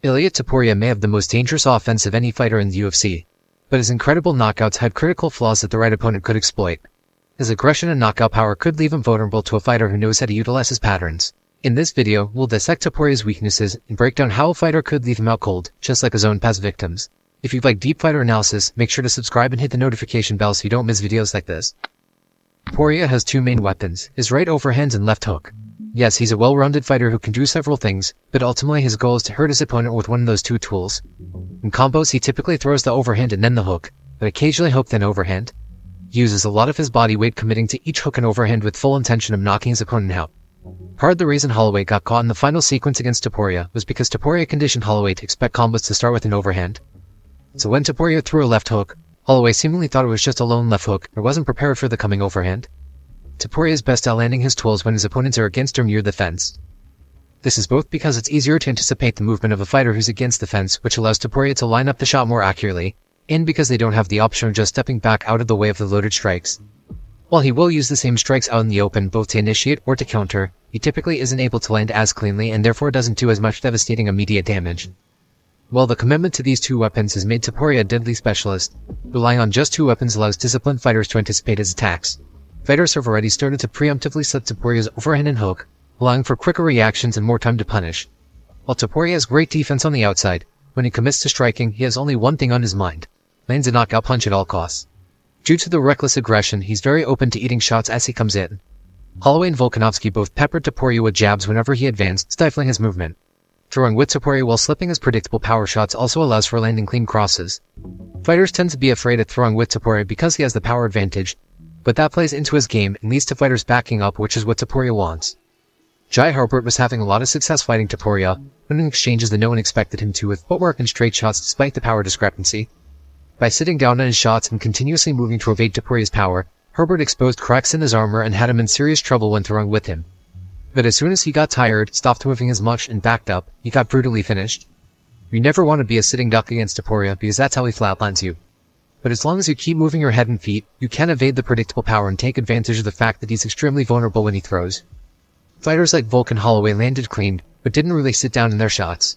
Ilia Topuria may have the most dangerous offense of any fighter in the UFC, but his incredible knockouts had critical flaws that the right opponent could exploit. His aggression and knockout power could leave him vulnerable to a fighter who knows how to utilize his patterns. In this video, we'll dissect Tapuria's weaknesses and break down how a fighter could leave him out cold, just like his own past victims. If you like deep fighter analysis, make sure to subscribe and hit the notification bell so you don't miss videos like this. Tapuria has two main weapons, his right overhand and left hook. Yes, he's a well-rounded fighter who can do several things, but ultimately his goal is to hurt his opponent with one of those two tools. In combos, he typically throws the overhand and then the hook, but occasionally hook then overhand. He uses a lot of his body weight committing to each hook and overhand with full intention of knocking his opponent out. Part of the reason Holloway got caught in the final sequence against Tapuria was because Tapuria conditioned Holloway to expect combos to start with an overhand. So when Tapuria threw a left hook, Holloway seemingly thought it was just a lone left hook and wasn't prepared for the coming overhand. Tapuria is best at landing his tools when his opponents are against or near the fence. This is both because it's easier to anticipate the movement of a fighter who's against the fence, which allows Tapuria to line up the shot more accurately, and because they don't have the option of just stepping back out of the way of the loaded strikes. While he will use the same strikes out in the open both to initiate or to counter, he typically isn't able to land as cleanly and therefore doesn't do as much devastating immediate damage. While the commitment to these two weapons has made Tapuria a deadly specialist, relying on just two weapons allows disciplined fighters to anticipate his attacks. Fighters have already started to preemptively set Tapuria's overhand and hook, allowing for quicker reactions and more time to punish. While Tapuria has great defense on the outside, when he commits to striking, he has only one thing on his mind: lands a knockout punch at all costs. Due to the reckless aggression, he's very open to eating shots as he comes in. Holloway and Volkanovski both peppered Tapuria with jabs whenever he advanced, stifling his movement. Throwing with Tapuria while slipping his predictable power shots also allows for landing clean crosses. Fighters tend to be afraid of throwing with Tapuria because he has the power advantage, but that plays into his game and leads to fighters backing up, which is what Tapuria wants. Jai Herbert was having a lot of success fighting Tapuria, winning exchanges that no one expected him to with footwork and straight shots despite the power discrepancy. By sitting down on his shots and continuously moving to evade Tapuria's power, Herbert exposed cracks in his armor and had him in serious trouble when throwing with him. But as soon as he got tired, stopped moving as much, and backed up, he got brutally finished. You never want to be a sitting duck against Tapuria because that's how he flatlines you. But as long as you keep moving your head and feet, you can evade the predictable power and take advantage of the fact that he's extremely vulnerable when he throws. Fighters like Volk and Holloway landed clean, but didn't really sit down in their shots.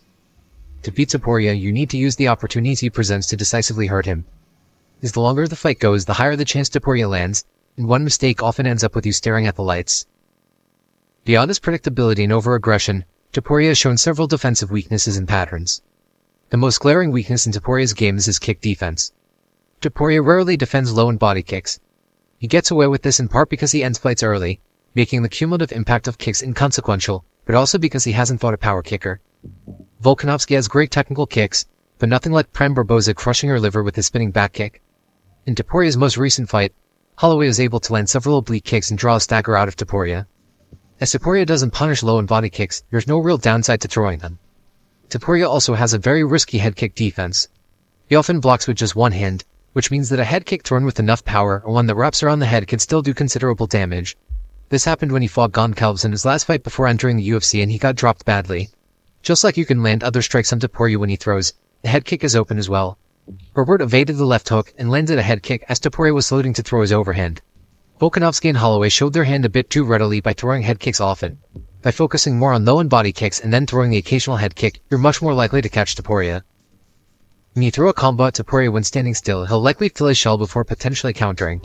To beat Tapuria, you need to use the opportunities he presents to decisively hurt him. As the longer the fight goes, the higher the chance Tapuria lands, and one mistake often ends up with you staring at the lights. Beyond his predictability and over-aggression, Tapuria has shown several defensive weaknesses and patterns. The most glaring weakness in Tapuria's game is his kick defense. Tapuria rarely defends low and body kicks. He gets away with this in part because he ends fights early, making the cumulative impact of kicks inconsequential, but also because he hasn't fought a power kicker. Volkanovski has great technical kicks, but nothing like Prem Barboza crushing her liver with his spinning back kick. In Tapuria's most recent fight, Holloway was able to land several oblique kicks and draw a stagger out of Tapuria. As Tapuria doesn't punish low and body kicks, there's no real downside to throwing them. Tapuria also has a very risky head kick defense. He often blocks with just one hand, which means that a head kick thrown with enough power or one that wraps around the head can still do considerable damage. This happened when he fought Goncalves in his last fight before entering the UFC and he got dropped badly. Just like you can land other strikes on Tapuria when he throws, the head kick is open as well. Herbert evaded the left hook and landed a head kick as Tapuria was loading to throw his overhand. Volkanovski and Holloway showed their hand a bit too readily by throwing head kicks often. By focusing more on low and body kicks and then throwing the occasional head kick, you're much more likely to catch Tapuria. When you throw a combo at Tapuria when standing still, he'll likely fill his shell before potentially countering.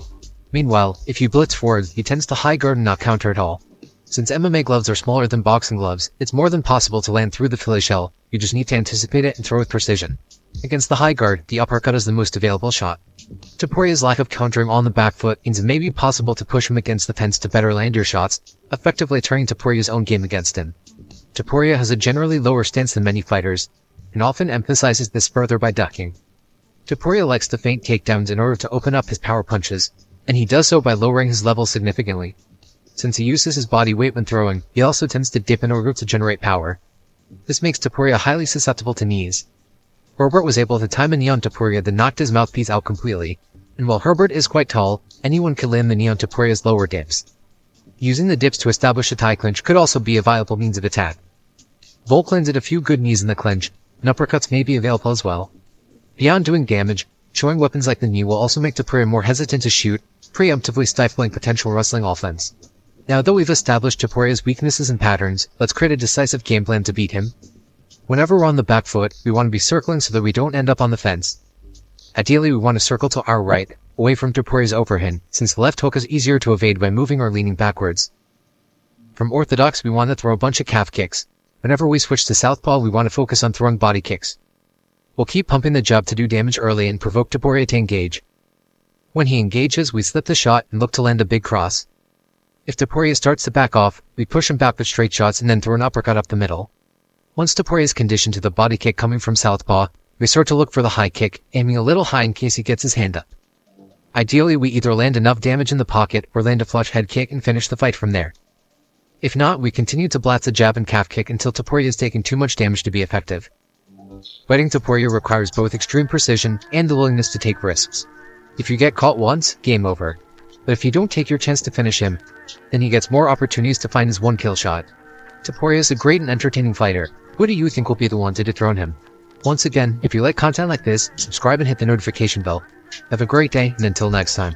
Meanwhile, if you blitz forward, he tends to high guard and not counter at all. Since MMA gloves are smaller than boxing gloves, it's more than possible to land through the Philly shell, you just need to anticipate it and throw with precision. Against the high guard, the uppercut is the most available shot. Tapuria's lack of countering on the back foot means it may be possible to push him against the fence to better land your shots, effectively turning Tapuria's own game against him. Tapuria has a generally lower stance than many fighters, and often emphasizes this further by ducking. Tapuria likes to feint takedowns in order to open up his power punches, and he does so by lowering his level significantly. Since he uses his body weight when throwing, he also tends to dip in order to generate power. This makes Tapuria highly susceptible to knees. Herbert was able to time a knee on Tapuria that knocked his mouthpiece out completely, and while Herbert is quite tall, anyone can land the knee on Tapuria's lower dips. Using the dips to establish a tie clinch could also be a viable means of attack. Volk landed a few good knees in the clinch, and uppercuts may be available as well. Beyond doing damage, showing weapons like the knee will also make Tapuria more hesitant to shoot, preemptively stifling potential wrestling offense. Now that we've established Tapuria's weaknesses and patterns, let's create a decisive game plan to beat him. Whenever we're on the back foot, we want to be circling so that we don't end up on the fence. Ideally, we want to circle to our right, away from Tapuria's overhand, since the left hook is easier to evade by moving or leaning backwards. From orthodox, we want to throw a bunch of calf kicks. Whenever we switch to southpaw, we want to focus on throwing body kicks. We'll keep pumping the jab to do damage early and provoke Tapuria to engage. When he engages, we slip the shot and look to land a big cross. If Tapuria starts to back off, we push him back with straight shots and then throw an uppercut up the middle. Once Tapuria is conditioned to the body kick coming from southpaw, we start to look for the high kick, aiming a little high in case he gets his hand up. Ideally, we either land enough damage in the pocket or land a flush head kick and finish the fight from there. If not, we continue to blast the jab and calf kick until Tapuria is taking too much damage to be effective. Fighting Tapuria requires both extreme precision and the willingness to take risks. If you get caught once, game over. But if you don't take your chance to finish him, then he gets more opportunities to find his one-kill shot. Tapuria is a great and entertaining fighter. Who do you think will be the one to dethrone him? Once again, if you like content like this, subscribe and hit the notification bell. Have a great day, and until next time.